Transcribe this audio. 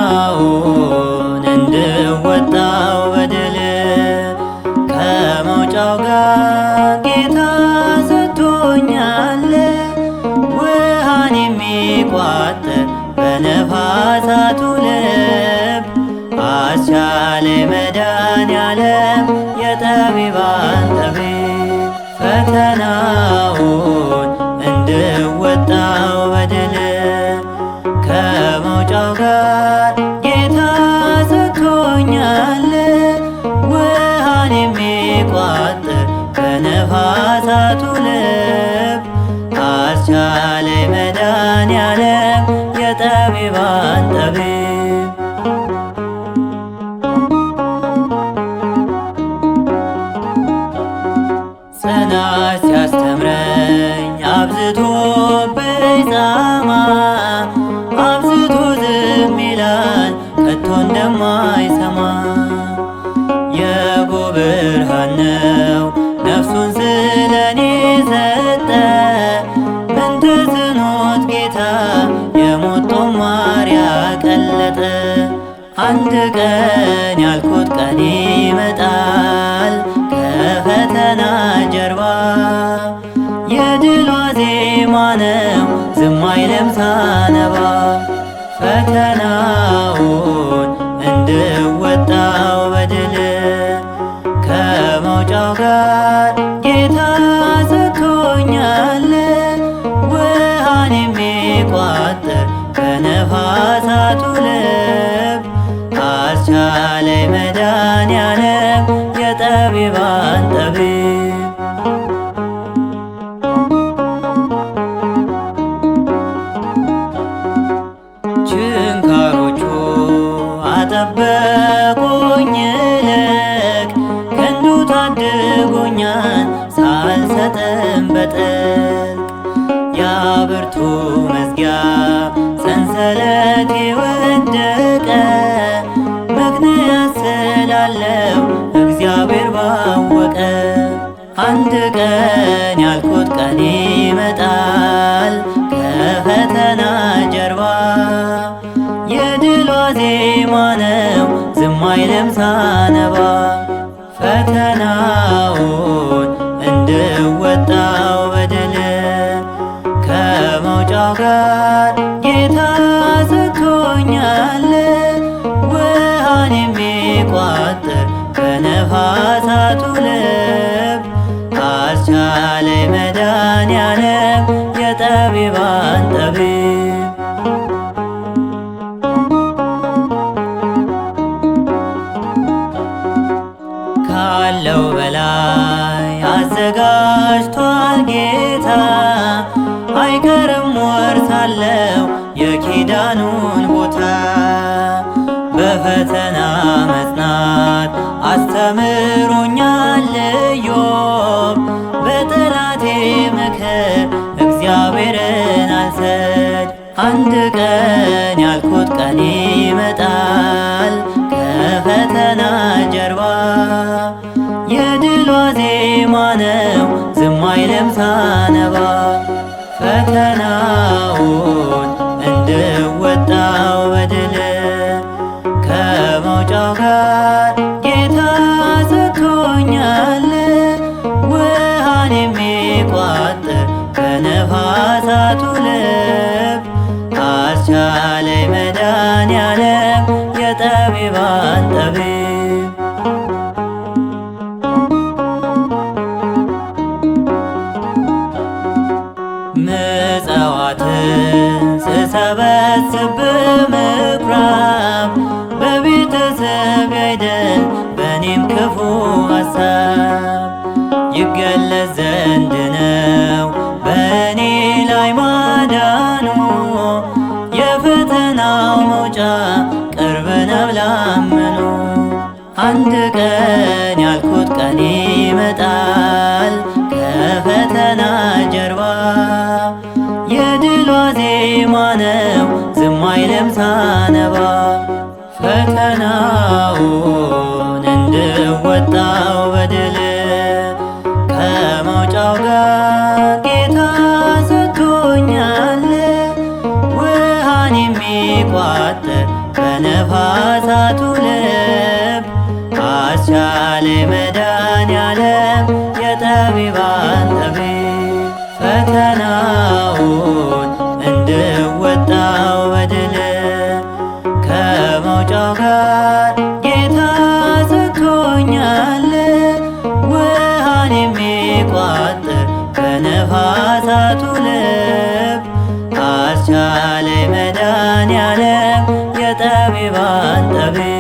ፈተናውን እንድወጣው በድል ከመውጫው ጋር ጌታ ሰጥቶኛል። ውሃን የሚቋጥር በነፋሳቱ ልብ አስቻለኝ መድኃኔዓለም የጠቢባን ጠቢብ። ፈተናውን እንድወጣው በድል ከመውጫው ጋር ጌታ ሰጥቶኛል። ውሃን የሚቋጥር በነፋሳቱ ልብ አስቻለኝ መድኃኔዓለም የጠቢባን ጠቢብ። ጽናት ሲያስተምረኝ አብዝቶብኝ ጻማ አብዝቶ ዝም ይላል ከቶ እንደማይሰማ የጎብርሃን ነው ነፍሱን ስለኔ ሰጠ። ምን ተስኖት ጌታ የሞት ጦማር ያቀለጠ። አንድ ቀን ያልኩት ቀን ይመጣል ከፈተና ጀርባ የድሏ ዜማ ነው ዝም አይልም ሳነባ። ፈተናውን እንድወጣው በድል ከመውጫው ጋር ጌታ ሰጥቶኛል። ውሃን የሚቋጥር በነፋሳቱ ልብ አስቻለኝ መድኃኔዓለም የጠቢባን ጠቢብ። ችንካሮቹ አጠበቁኝ ይልቅ ክንዱ ታድጎኛል ሳልሰጥም በጥልቅ። የብርቱ መዝጊያ ሰንሰለቴ ወደቀ ምክንያት ስላለው እግዚአብሔር ባወቀ። አንድ ቀን ያልኩት ቀን ይመጣል ከፈተና ጀርባ የድሏ ዜማ ነው ዝም አይልም ሳነባ። ፈተናውን እንድወጣው በድል ከመውጫው ጋር ጌታ ሰጥቶኛል። ውሃን የሚቋጥር በነፋሳቱ ልብ አስቻለኝ መድኃኔዓለም የጠቢባን ጠቢብ። ካለው በላይ አዘጋጅቷል ጌታ አይቀርም ወርሳለው የኪዳኑን ቦታ። በፈተና መጽናት አስተምሮኛል ኢዮብ በጠላቴ ምክር እግዚአብሔርን አልሰድ። አንድ ቀን ያልኩት ቀን ይመጣል ከፈተና ጀርባ የድሏ ዜማ ነው ዝም አይልም ሳነባ። ፈተናውን እንድወጣው በድል ከመውጫው ጋር ጌታ ሰጥቶኛል። ውሃን የሚቋጥር በነፋሳቱ ልብ አስቻለኝ መድኃኔዓለም የጠቢባን ጠቢብ። ምጽዋትን ስሰበስብ በምኩራብ በቤተሰብ አይደል በእኔም ክፉ ሐሳብ ይገለጽ ዘንድ ነው በእኔ ላይ ማዳኑ። የፈተናው መውጫ ቅርብ ነው ላመኑ። አንድ ቀን ያልኩት ቀን ይመጣል ከፈተና ጀርባ የድሏ ዜማ ነው ዝም አይልም ሳነባ። ፈተናውን እንድወጣው በድል ከመውጫው ጋር ጌታ ሰጥቶኛል። ውሃን የሚቋጥር ከነፋሳቱ ልብ አስቻለኝ መድኃኔዓለም የጠቢባን ጠቢብ ፈተናውን እንድወጣው በድል ከመውጫው ጋር ጌታ ሰጥቶኛል ውሃን የሚቋጥር ከነፋሳቱ ልብ አስቻለኝ መድኃኔዓለም የጠቢባን ጠቢብ